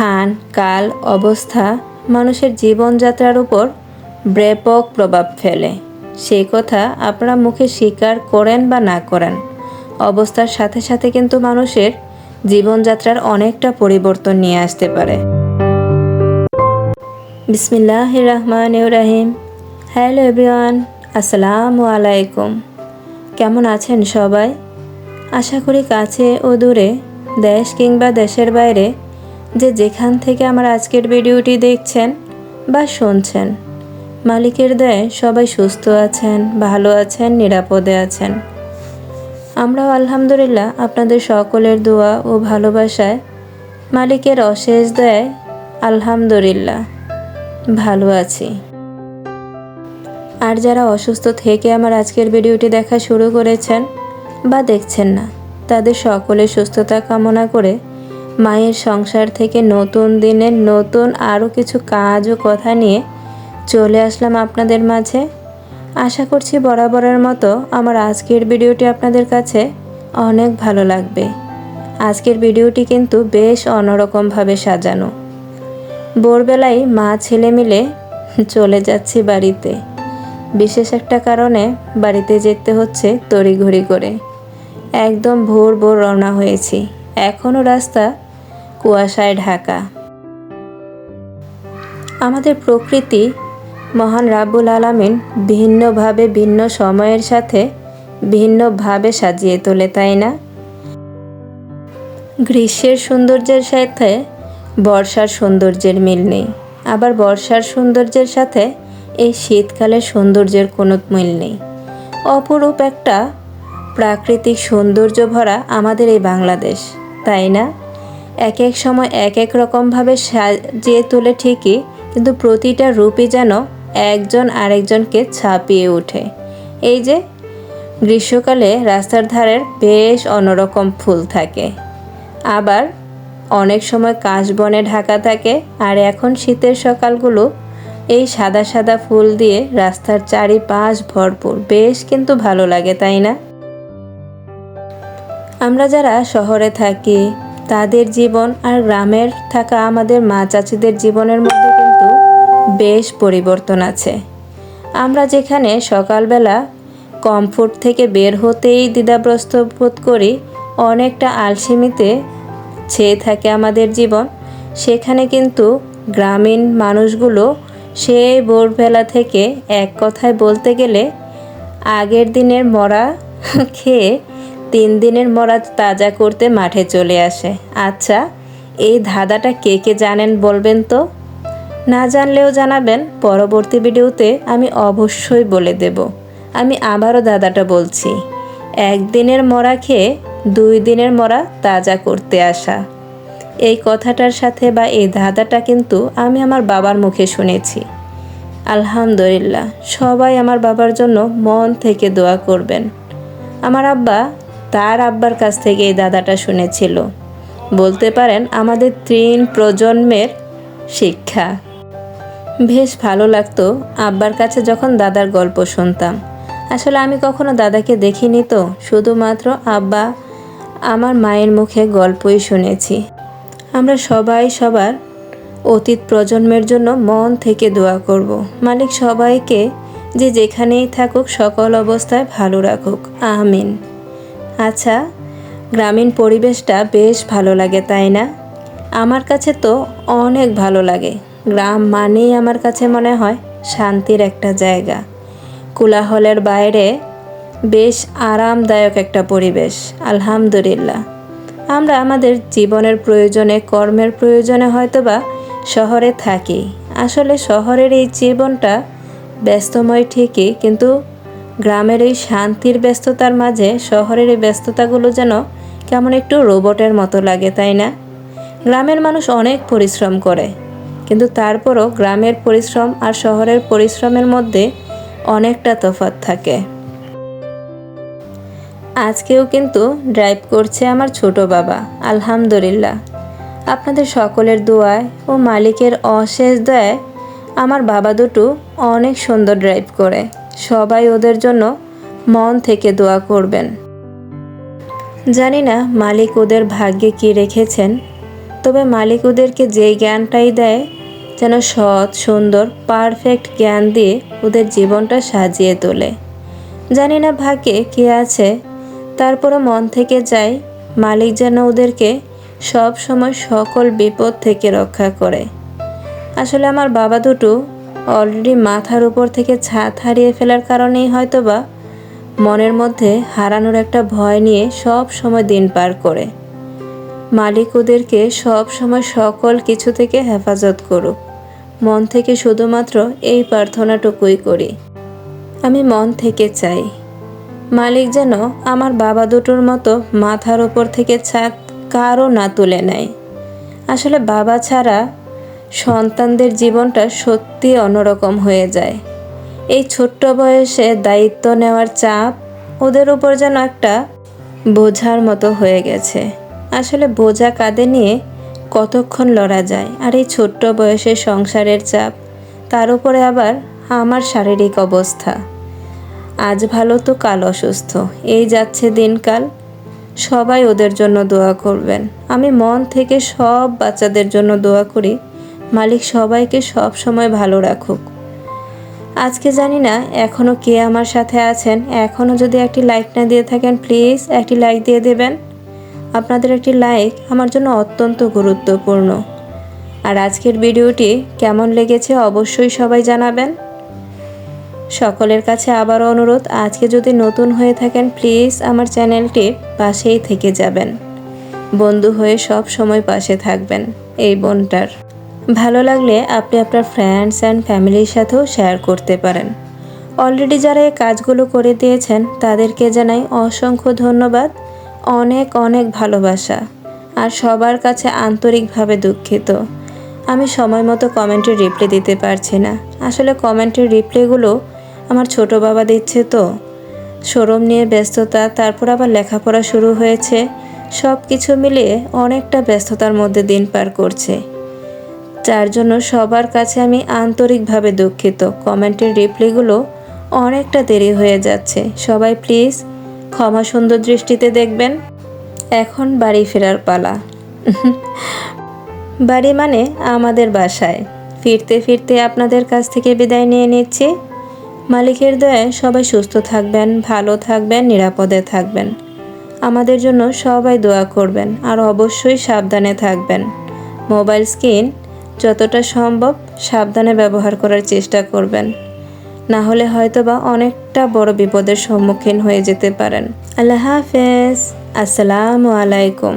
স্থান, কাল, অবস্থা মানুষের জীবনযাত্রার উপর ব্যাপক প্রভাব ফেলে। সেই কথা আপনারা মুখে স্বীকার করেন বা না করেন, অবস্থার সাথে সাথে কিন্তু মানুষের জীবনযাত্রার অনেকটা পরিবর্তন নিয়ে আসতে পারে। বিসমিল্লাহির রহমানির রহিম। হ্যালো এভরিওয়ান, আসসালামু আলাইকুম। কেমন আছেন সবাই? আশা করি কাছে ও দূরে, দেশ কিংবা দেশের বাইরে যে যেখান থেকে আমার আজকের ভিডিওটি দেখছেন বা শুনছেন, মালিকের দয়ায় সবাই সুস্থ আছেন, ভালো আছেন, নিরাপদে আছেন। আমরাও আলহামদুলিল্লাহ আপনাদের সকলের দোয়া ও ভালোবাসায় মালিকের অশেষ দয়ায় আলহামদুলিল্লাহ ভালো আছি। আর যারা অসুস্থ থেকে আমার আজকের ভিডিওটি দেখা শুরু করেছেন বা দেখছেন না, তাদের সকলের সুস্থতা কামনা করে মায়ের সংসার থেকে নতুন দিনের নতুন আরও কিছু কাজ ও কথা নিয়ে চলে আসলাম আপনাদের মাঝে। আশা করছি বরাবরের মতো আমার আজকের ভিডিওটি আপনাদের কাছে অনেক ভালো লাগবে। আজকের ভিডিওটি কিন্তু বেশ অন্যরকমভাবে সাজানো। ভোরবেলায় মা ছেলে মিলে চলে যাচ্ছি বাড়িতে। বিশেষ একটা কারণে বাড়িতে যেতে হচ্ছে তড়িঘড়ি করে। একদম ভোর ভোর রওনা হয়েছি। এখনও রাস্তা কুয়াশায় ঢাকা। আমাদের প্রকৃতি মহান রাব্বুল আলামিন ভিন্নভাবে ভিন্ন সময়ের সাথে ভিন্নভাবে সাজিয়ে তোলে, তাই না? গ্রীষ্মের সৌন্দর্যের সাথে বর্ষার সৌন্দর্যের মিল নেই, আবার বর্ষার সৌন্দর্যের সাথে এই শীতকালের সৌন্দর্যের কোনো মিল নেই। অপরূপ একটা প্রাকৃতিক সৌন্দর্য ভরা আমাদের এই বাংলাদেশ, তাই না? এক এক সময় এক এক রকমভাবে সাজিয়ে তোলে ঠিকই, কিন্তু প্রতিটা রূপই যেন একজন আরেকজনকে ছাপিয়ে ওঠে। এই যে গ্রীষ্মকালে রাস্তার ধারের বেশ অন্যরকম ফুল থাকে, আবার অনেক সময় কাশবনে ঢাকা থাকে, আর এখন শীতের সকালগুলো এই সাদা সাদা ফুল দিয়ে রাস্তার চারিপাশ ভরপুর। বেশ কিন্তু ভালো লাগে, তাই না? আমরা যারা শহরে থাকি তাদের জীবন আর গ্রামের থাকা আমাদের মা চাচিদের জীবনের মধ্যে কিন্তু বেশ পরিবর্তন আছে। আমরা যেখানে সকালবেলা কমফোর্ট থেকে বের হতেই দ্বিধাগ্রস্ত বোধ করি, অনেকটা আলসেমিতে ছেয়ে থাকে আমাদের জীবন, সেখানে কিন্তু গ্রামীণ মানুষগুলো সেই ভোরবেলা থেকে এক কথায় বলতে গেলে আগের দিনের মরা খেয়ে 3 দিনের মরা তাজা করতে মাঠে চলে আসে। আচ্ছা, এই ধাঁধাটা কে কে জানেন বলবেন তো? না জানলেও জানাবেন, পরবর্তী ভিডিওতে আমি অবশ্যই বলে দেব। আমি আবারও ধাঁধাটা বলছি, 1 দিনের মরা খেয়ে 2 দিনের মরা তাজা করতে আসা। এই কথাটার সাথে বা এই ধাঁধাটা কিন্তু আমি আমার বাবার মুখে শুনেছি। আলহামদুলিল্লাহ, সবাই আমার বাবার জন্য মন থেকে দোয়া করবেন। আমার আব্বা তার আব্বার কাছ থেকে এই ধাঁধাটা শুনেছিল। বলতে পারেন আমাদের 3 প্রজন্মের শিক্ষা। বেশ ভালো লাগতো আব্বার কাছে যখন দাদার গল্প শুনতাম। আসলে আমি কখনো দাদাকে দেখিনি, তো শুধুমাত্র আব্বা আমার মায়ের মুখে গল্পই শুনেছি। আমরা সবাই সবার অতীত প্রজন্মের জন্য মন থেকে দোয়া করব। মালিক সবাইকে যে যেখানেই থাকুক সকল অবস্থায় ভালো রাখুক, আমিন। আচ্ছা, গ্রামীণ পরিবেশটা বেশ ভালো লাগে, তাই না? আমার কাছে তো অনেক ভালো লাগে। গ্রাম মানেই আমার কাছে মনে হয় শান্তির একটা জায়গা। কোলাহলের বাইরে বেশ আরামদায়ক একটা পরিবেশ। আলহামদুলিল্লাহ, আমরা আমাদের জীবনের প্রয়োজনে, কর্মের প্রয়োজনে হয়তোবা শহরে থাকি। আসলে শহরের এই জীবনটা ব্যস্তময় ঠিকই, কিন্তু গ্রামের এই শান্তির ব্যস্ততার মাঝে শহরের এই ব্যস্ততাগুলো যেন কেমন একটু রোবটের মতো লাগে, তাই না? গ্রামের মানুষ অনেক পরিশ্রম করে, কিন্তু তারপরও গ্রামের পরিশ্রম আর শহরের পরিশ্রমের মধ্যে অনেকটা তফাৎ থাকে। আজকেও কিন্তু ড্রাইভ করছে আমার ছোট বাবা। আলহামদুলিল্লাহ, আপনাদের সকলের দোয়ায় ও মালিকের অশেষ দয়ায় আমার বাবা দুটো অনেক সুন্দর ড্রাইভ করে। সবাই ওদের জন্য মন থেকে দোয়া করবেন। জানি না মালিক ওদের ভাগ্যে কি রেখেছেন, তবে মালিক ওদেরকে যেই জ্ঞানটাই দেয় যেন সৎ সুন্দর পারফেক্ট জ্ঞান দিয়ে ওদের জীবনটা সাজিয়ে তোলে। জানি না ভাগ্যে কে আছে, তারপরও মন থেকে যায় মালিক যেন ওদেরকে সব সময় সকল বিপদ থেকে রক্ষা করে। আসলে আমার বাবা দুটো অলরেডি মাথার উপর থেকে ছাদ হারিয়ে ফেলার কারণেই হয়তোবা মনের মধ্যে হারানোর একটা ভয় নিয়ে সব সময় দিন পার করে। মালিক ওদেরকে সব সময় সকল কিছু থেকে হেফাজত করুক, মন থেকে শুধুমাত্র এই প্রার্থনাটুকুই করি। আমি মন থেকে চাই মালিক যেন আমার বাবা দুটোর মতো মাথার ওপর থেকে ছাদ কারও না তুলে নেয়। আসলে বাবা ছাড়া সন্তানদের জীবনটা সত্যি অন্যরকম হয়ে যায়। এই ছোট্ট বয়সে দায়িত্ব নেওয়ার চাপ ওদের উপর যেন একটা বোঝার মতো হয়ে গেছে। আসলে বোঝা কাঁধে নিয়ে কতক্ষণ লড়া যায়, আর এই ছোট্ট বয়সে সংসারের চাপ, তার উপরে আবার আমার শারীরিক অবস্থা। আজ ভালো তো কাল অসুস্থ, এই যাচ্ছে দিনকাল। সবাই ওদের জন্য দোয়া করবেন। আমি মন থেকে সব বাচ্চাদের জন্য দোয়া করি মালিক সবাইকে সব সময় ভালো রাখুক। আজকে জানি না এখনও কে আমার সাথে আছেন, এখনও যদি একটি লাইক না দিয়ে থাকেন প্লিজ একটি লাইক দিয়ে দেবেন। আপনাদের একটি লাইক আমার জন্য অত্যন্ত গুরুত্বপূর্ণ। আর আজকের ভিডিওটি কেমন লেগেছে অবশ্যই সবাই জানাবেন। সকলের কাছে আবারও অনুরোধ, আজকে যদি নতুন হয়ে থাকেন প্লিজ আমার চ্যানেলটির পাশেই থেকে যাবেন, বন্ধু হয়ে সব সময় পাশে থাকবেন এই বোনটার। ভালো লাগলে আপনি আপনার ফ্রেন্ডস অ্যান্ড ফ্যামিলির সাথেও শেয়ার করতে পারেন। অলরেডি যারা এই কাজগুলো করে দিয়েছেন তাদেরকে জানাই অসংখ্য ধন্যবাদ, অনেক অনেক ভালোবাসা। আর সবার কাছে আন্তরিকভাবে দুঃখিত আমি সময় মতো কমেন্টের রিপ্লাই দিতে পারছি না। আসলে কমেন্টের রিপ্লাইগুলো আমার ছোট বাবা দিচ্ছে, তো শোরুম নিয়ে ব্যস্ততা, তারপর আবার লেখাপড়া শুরু হয়েছে, সব কিছু মিলিয়ে অনেকটা ব্যস্ততার মধ্যে দিন পার করছে। যার জন্য সবার কাছে আমি আন্তরিকভাবে দুঃখিত, কমেন্টের রিপ্লাইগুলো অনেকটা দেরি হয়ে যাচ্ছে। সবাই প্লিজ ক্ষমা সুন্দর দৃষ্টিতে দেখবেন। এখন বাড়ি ফেরার পালা। বাড়ি মানে আমাদের বাসায় ফিরতে ফিরতে আপনাদের কাছ থেকে বিদায় নিয়ে নিচ্ছি। মালিকের দয়ায় সবাই সুস্থ থাকবেন, ভালো থাকবেন, নিরাপদে থাকবেন। আমাদের জন্য সবাই দোয়া করবেন, আর অবশ্যই সাবধানে থাকবেন। মোবাইল স্ক্রিন যতটা সম্ভব সাবধানে ব্যবহার করার চেষ্টা করবেন, না হলে হয়তোবা অনেকটা বড় বিপদের সম্মুখীন হয়ে যেতে পারেন। আল্লাহ হাফেজ, আসসালামু আলাইকুম।